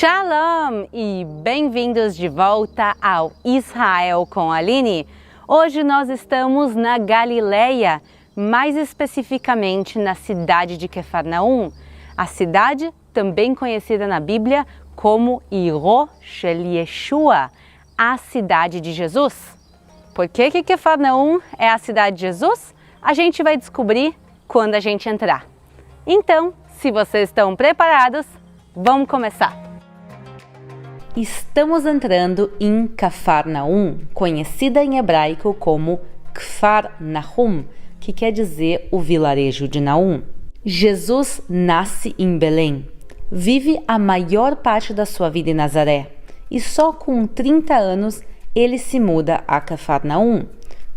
Shalom e bem-vindos de volta ao Israel com a Aline. Hoje nós estamos na Galileia, mais especificamente na cidade de Quefarnaum, a cidade também conhecida na Bíblia como Iro Shel Yeshua, a cidade de Jesus. Por que Quefarnaum é a cidade de Jesus? A gente vai descobrir quando a gente entrar. Então, se vocês estão preparados, vamos começar! Estamos entrando em Cafarnaum, conhecida em hebraico como Kfar Nahum, que quer dizer o vilarejo de Naum. Jesus nasce em Belém, vive a maior parte da sua vida em Nazaré e só com 30 anos ele se muda a Cafarnaum,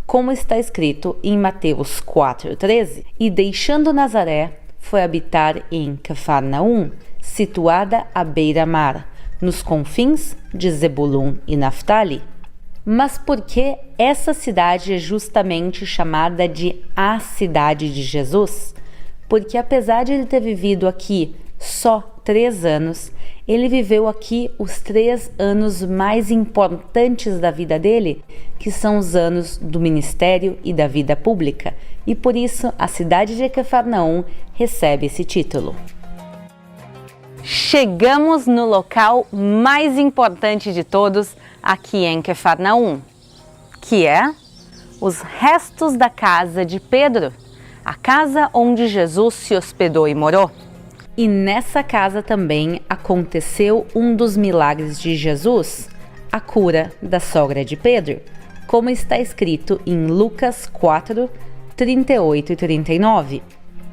como está escrito em Mateus 4,13, e deixando Nazaré, foi habitar em Cafarnaum, situada à beira-mar, nos confins de Zebulun e Naftali. Mas por que essa cidade é justamente chamada de a cidade de Jesus? Porque apesar de ele ter vivido aqui só 3 anos, ele viveu aqui os 3 anos mais importantes da vida dele, que são os anos do ministério e da vida pública, e por isso a cidade de Quefarnaum recebe esse título. Chegamos no local mais importante de todos aqui em Quefarnaum, que é os restos da casa de Pedro, a casa onde Jesus se hospedou e morou. E nessa casa também aconteceu um dos milagres de Jesus, a cura da sogra de Pedro, como está escrito em Lucas 4, 38 e 39.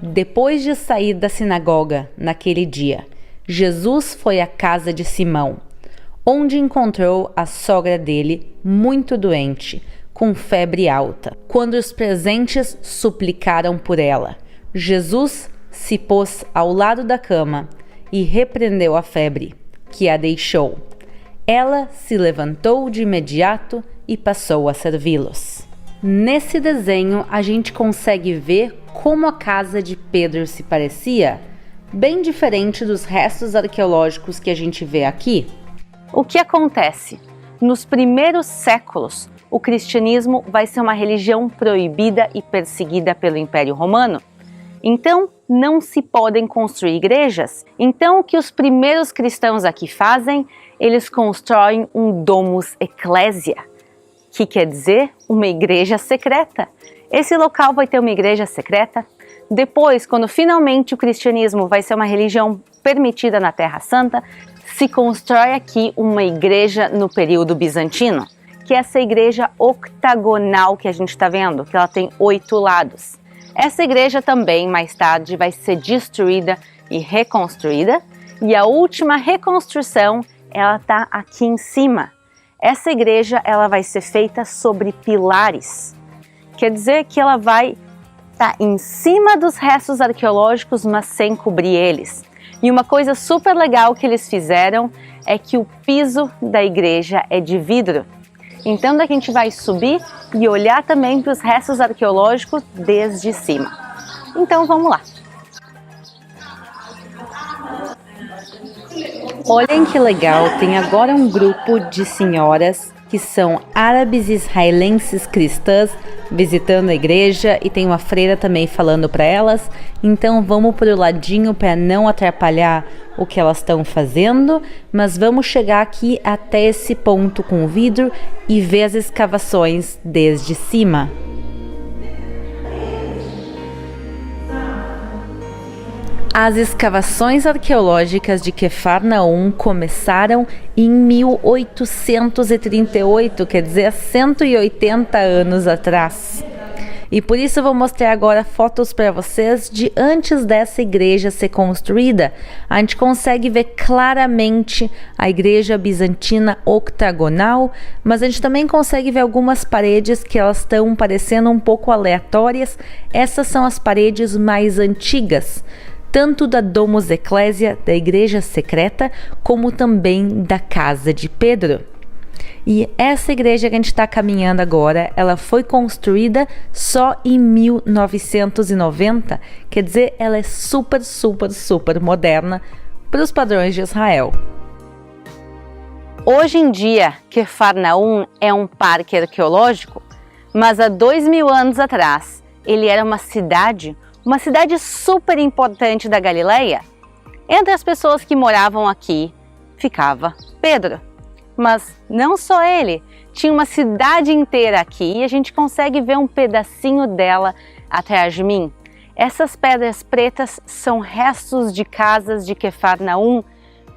Depois de sair da sinagoga naquele dia, Jesus foi à casa de Simão, onde encontrou a sogra dele muito doente, com febre alta. Quando os presentes suplicaram por ela, Jesus se pôs ao lado da cama e repreendeu a febre, que a deixou. Ela se levantou de imediato e passou a servi-los. Nesse desenho, a gente consegue ver como a casa de Pedro se parecia, bem diferente dos restos arqueológicos que a gente vê aqui. O que acontece? Nos primeiros séculos, o cristianismo vai ser uma religião proibida e perseguida pelo Império Romano. Então, não se podem construir igrejas. Então, o que os primeiros cristãos aqui fazem? Eles constroem um domus ecclesia, que quer dizer uma igreja secreta. Esse local vai ter uma igreja secreta. Depois, quando finalmente o cristianismo vai ser uma religião permitida na Terra Santa, se constrói aqui uma igreja no período bizantino, que é essa igreja octagonal que a gente está vendo, que ela tem 8 lados. Essa igreja também, mais tarde, vai ser destruída e reconstruída, e a última reconstrução, ela está aqui em cima. Essa igreja, ela vai ser feita sobre pilares, quer dizer que ela vai estar em cima dos restos arqueológicos, mas sem cobrir eles. E uma coisa super legal que eles fizeram é que o piso da igreja é de vidro. Então daqui a gente vai subir e olhar também para os restos arqueológicos desde cima. Então vamos lá. Olhem que legal, tem agora um grupo de senhoras que são árabes israelenses cristãs visitando a igreja e tem uma freira também falando para elas. Então vamos para o ladinho para não atrapalhar o que elas estão fazendo, mas vamos chegar aqui até esse ponto com o vidro e ver as escavações desde cima. As escavações arqueológicas de Quefarnaum começaram em 1838, quer dizer, há 180 anos atrás. E por isso eu vou mostrar agora fotos para vocês de antes dessa igreja ser construída. A gente consegue ver claramente a igreja bizantina octagonal, mas a gente também consegue ver algumas paredes que elas estão parecendo um pouco aleatórias. Essas são as paredes mais antigas, tanto da Domus Ecclesia, da igreja secreta, como também da casa de Pedro. E essa igreja que a gente está caminhando agora, ela foi construída só em 1990, quer dizer, ela é super moderna para os padrões de Israel. Hoje em dia, Quefarnaum é um parque arqueológico, mas há 2000 anos atrás, ele era uma cidade super importante da Galileia. Entre as pessoas que moravam aqui, ficava Pedro. Mas não só ele, tinha uma cidade inteira aqui e a gente consegue ver um pedacinho dela atrás de mim. Essas pedras pretas são restos de casas de Quefarnaum,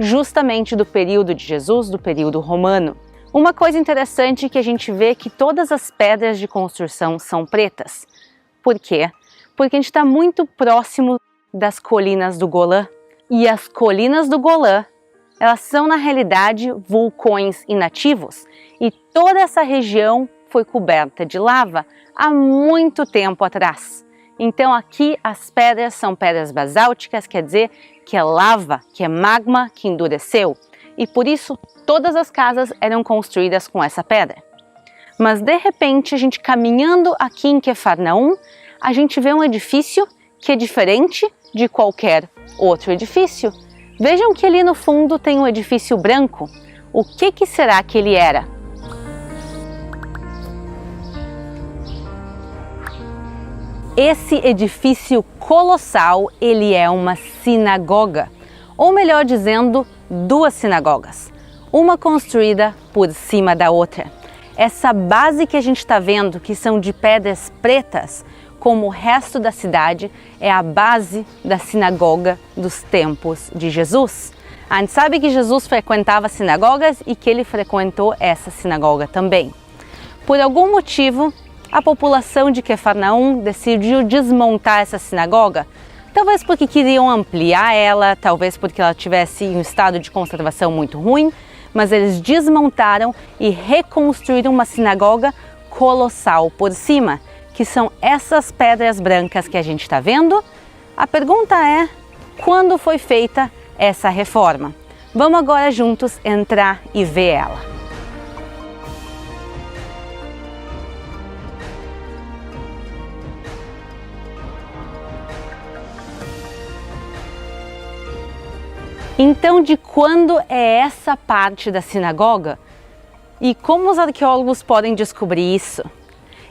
justamente do período de Jesus, do período romano. Uma coisa interessante é que a gente vê que todas as pedras de construção são pretas. Por quê? Porque a gente está muito próximo das colinas do Golã. E as colinas do Golã, elas são na realidade vulcões inativos. E toda essa região foi coberta de lava há muito tempo atrás. Então aqui as pedras são pedras basálticas, quer dizer que é lava, que é magma que endureceu. E por isso todas as casas eram construídas com essa pedra. Mas de repente, a gente caminhando aqui em Quefarnaum, a gente vê um edifício que é diferente de qualquer outro edifício. Vejam que ali no fundo tem um edifício branco. O que será que ele era? Esse edifício colossal, ele é uma sinagoga, ou melhor dizendo, duas sinagogas, uma construída por cima da outra. Essa base que a gente está vendo, que são de pedras pretas, como o resto da cidade, é a base da sinagoga dos tempos de Jesus. A gente sabe que Jesus frequentava sinagogas e que ele frequentou essa sinagoga também. Por algum motivo, a população de Quefarnaum decidiu desmontar essa sinagoga, talvez porque queriam ampliar ela, talvez porque ela tivesse em um estado de conservação muito ruim, mas eles desmontaram e reconstruíram uma sinagoga colossal por cima, que são essas pedras brancas que a gente está vendo. A pergunta é, quando foi feita essa reforma? Vamos agora juntos entrar e ver ela. Então, de quando é essa parte da sinagoga? E como os arqueólogos podem descobrir isso?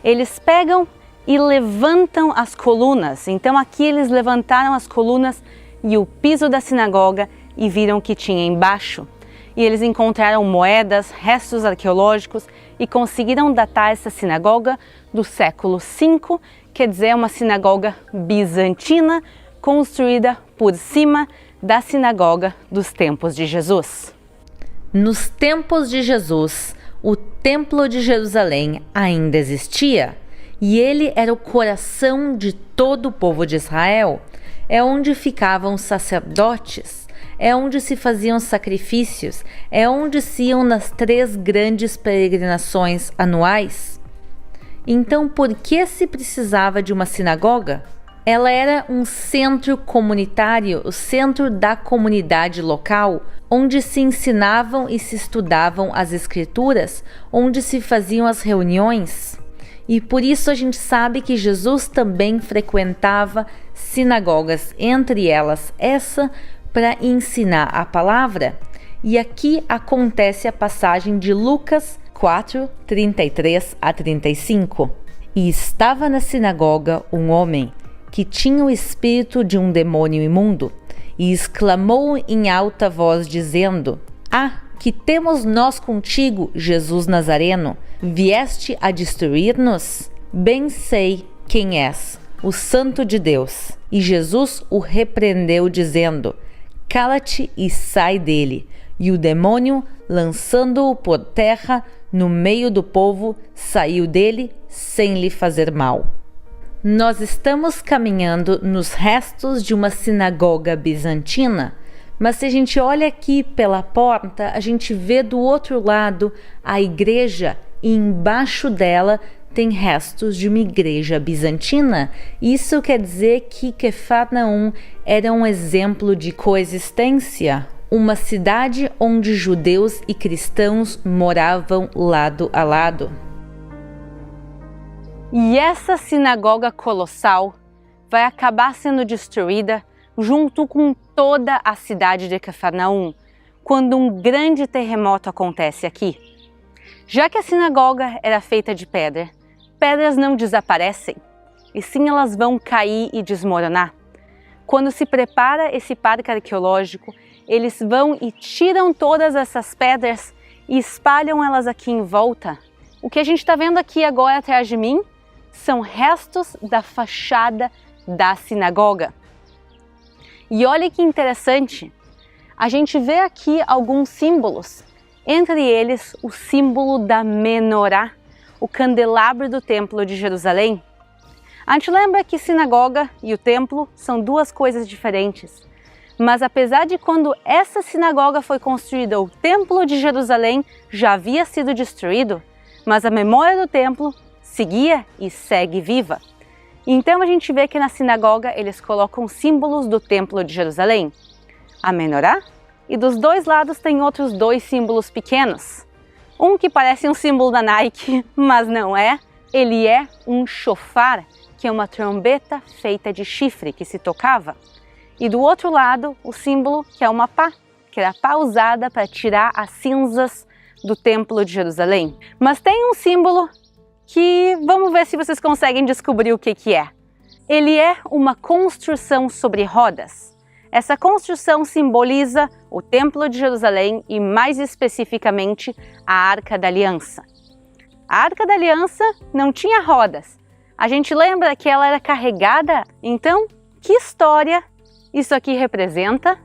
Eles pegam e levantam as colunas. Então, aqui eles levantaram as colunas e o piso da sinagoga e viram que tinha embaixo. E eles encontraram moedas, restos arqueológicos e conseguiram datar essa sinagoga do século V, quer dizer, uma sinagoga bizantina construída por cima da sinagoga dos tempos de Jesus. Nos tempos de Jesus, o Templo de Jerusalém ainda existia e ele era o coração de todo o povo de Israel. É onde ficavam os sacerdotes, é onde se faziam sacrifícios, é onde se iam nas 3 grandes peregrinações anuais. Então, por que se precisava de uma sinagoga? Ela era um centro comunitário, o centro da comunidade local, onde se ensinavam e se estudavam as escrituras, onde se faziam as reuniões. E por isso a gente sabe que Jesus também frequentava sinagogas, entre elas essa, para ensinar a palavra. E aqui acontece a passagem de Lucas 4, 33 a 35. E estava na sinagoga um homem que tinha o espírito de um demônio imundo, e exclamou em alta voz, dizendo: Ah, que temos nós contigo, Jesus Nazareno? Vieste a destruir-nos? Bem sei quem és, o Santo de Deus. E Jesus o repreendeu, dizendo: Cala-te e sai dele. E o demônio, lançando-o por terra no meio do povo, saiu dele sem lhe fazer mal. Nós estamos caminhando nos restos de uma sinagoga bizantina, mas se a gente olha aqui pela porta, a gente vê do outro lado a igreja e embaixo dela tem restos de uma igreja bizantina. Isso quer dizer que Quefarnaum era um exemplo de coexistência, uma cidade onde judeus e cristãos moravam lado a lado. E essa sinagoga colossal vai acabar sendo destruída junto com toda a cidade de Quefarnaum, quando um grande terremoto acontece aqui. Já que a sinagoga era feita de pedra, pedras não desaparecem, e sim elas vão cair e desmoronar. Quando se prepara esse parque arqueológico, eles vão e tiram todas essas pedras e espalham elas aqui em volta. O que a gente está vendo aqui agora atrás de mim são restos da fachada da sinagoga. E olha que interessante, a gente vê aqui alguns símbolos, entre eles o símbolo da menorá, o candelabro do Templo de Jerusalém. A gente lembra que sinagoga e o templo são duas coisas diferentes, mas apesar de quando essa sinagoga foi construída, o Templo de Jerusalém já havia sido destruído, mas a memória do templo seguia e segue viva. Então a gente vê que na sinagoga eles colocam símbolos do Templo de Jerusalém, a menorá, e dos dois lados tem outros dois símbolos pequenos. Um que parece um símbolo da Nike, mas não é. Ele é um shofar, que é uma trombeta feita de chifre que se tocava. E do outro lado, o símbolo que é uma pá, que era a pá usada para tirar as cinzas do Templo de Jerusalém. Mas tem um símbolo que vamos ver se vocês conseguem descobrir o que é. Ele é uma construção sobre rodas. Essa construção simboliza o Templo de Jerusalém e, mais especificamente, a Arca da Aliança. A Arca da Aliança não tinha rodas. A gente lembra que ela era carregada? Então, que história isso aqui representa?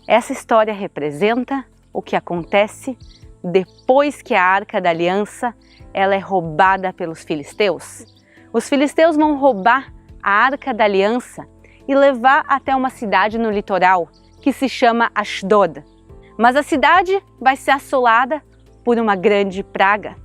Essa história representa o que acontece depois que a Arca da Aliança ela é roubada pelos filisteus. Os filisteus vão roubar a Arca da Aliança e levar até uma cidade no litoral que se chama Ashdod. Mas a cidade vai ser assolada por uma grande praga.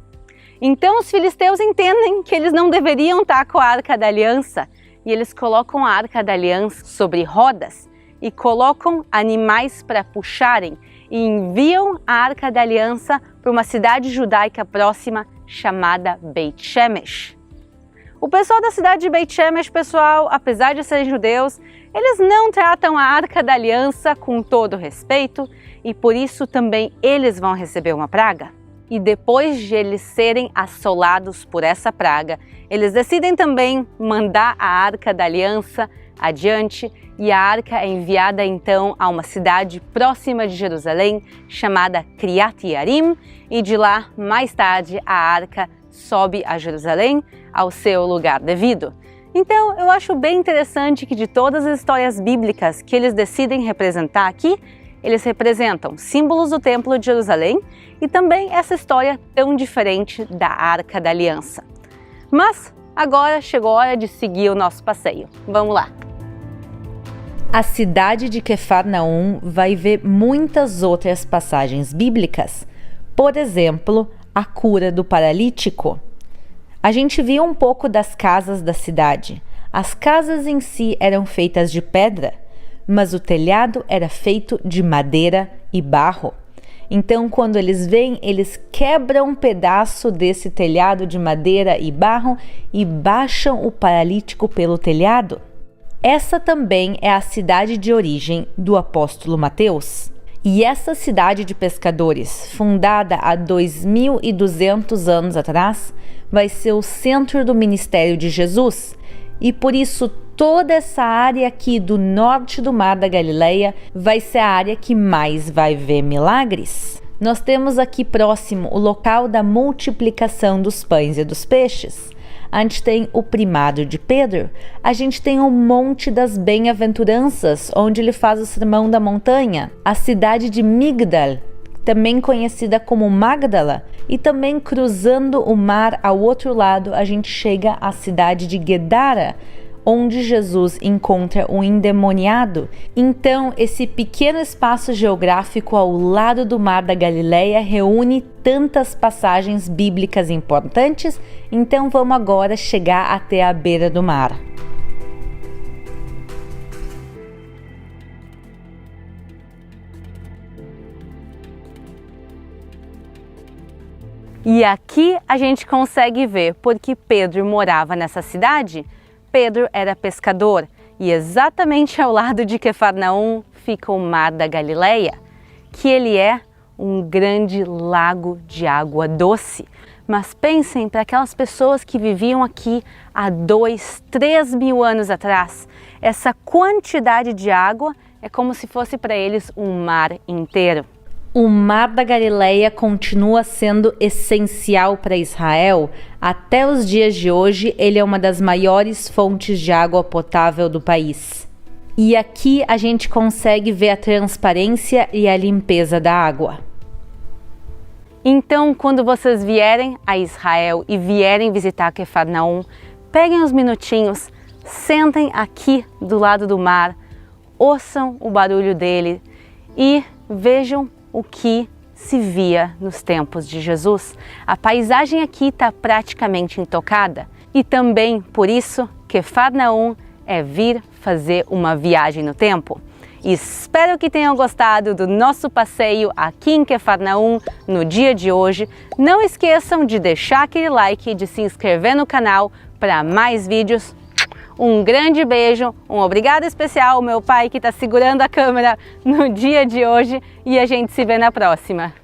Então os filisteus entendem que eles não deveriam estar com a Arca da Aliança e eles colocam a Arca da Aliança sobre rodas e colocam animais para puxarem e enviam a Arca da Aliança para uma cidade judaica próxima chamada Beit Shemesh. O pessoal da cidade de Beit Shemesh, pessoal, apesar de serem judeus, eles não tratam a Arca da Aliança com todo respeito e por isso também eles vão receber uma praga. E depois de eles serem assolados por essa praga, eles decidem também mandar a Arca da Aliança adiante e a arca é enviada então a uma cidade próxima de Jerusalém chamada Criat Yarim e de lá, mais tarde, a arca sobe a Jerusalém ao seu lugar devido. Então, eu acho bem interessante que de todas as histórias bíblicas que eles decidem representar aqui, eles representam símbolos do Templo de Jerusalém e também essa história tão diferente da Arca da Aliança. Mas agora chegou a hora de seguir o nosso passeio. Vamos lá! A cidade de Quefarnaum vai ver muitas outras passagens bíblicas. Por exemplo, a cura do paralítico. A gente viu um pouco das casas da cidade. As casas em si eram feitas de pedra, mas o telhado era feito de madeira e barro. Então, quando eles vêm, eles quebram um pedaço desse telhado de madeira e barro e baixam o paralítico pelo telhado. Essa também é a cidade de origem do apóstolo Mateus. E essa cidade de pescadores, fundada há 2.200 anos atrás, vai ser o centro do ministério de Jesus. E por isso toda essa área aqui do norte do Mar da Galileia vai ser a área que mais vai ver milagres. Nós temos aqui próximo o local da multiplicação dos pães e dos peixes. A gente tem o primado de Pedro, a gente tem o Monte das Bem-aventuranças, onde ele faz o Sermão da Montanha, a cidade de Migdal, também conhecida como Magdala, e também cruzando o mar ao outro lado, a gente chega à cidade de Gedara, onde Jesus encontra um endemoniado. Então, esse pequeno espaço geográfico ao lado do Mar da Galileia reúne tantas passagens bíblicas importantes, então vamos agora chegar até a beira do mar. E aqui a gente consegue ver porque Pedro morava nessa cidade. Pedro era pescador e exatamente ao lado de Quefarnaum fica o Mar da Galileia. que ele é um grande lago de água doce. Mas pensem para aquelas pessoas que viviam aqui há 2, 3 mil anos atrás. Essa quantidade de água é como se fosse para eles um mar inteiro. O Mar da Galileia continua sendo essencial para Israel. Até os dias de hoje, ele é uma das maiores fontes de água potável do país. E aqui a gente consegue ver a transparência e a limpeza da água. Então, quando vocês vierem a Israel e vierem visitar Quefarnaum, peguem uns minutinhos, sentem aqui do lado do mar, ouçam o barulho dele e vejam o que se via nos tempos de Jesus. A paisagem aqui está praticamente intocada e também, por isso, Quefarnaum é vir fazer uma viagem no tempo. Espero que tenham gostado do nosso passeio aqui em Quefarnaum no dia de hoje. Não esqueçam de deixar aquele like e de se inscrever no canal para mais vídeos. Um grande beijo, um obrigado especial ao meu pai que está segurando a câmera no dia de hoje e a gente se vê na próxima.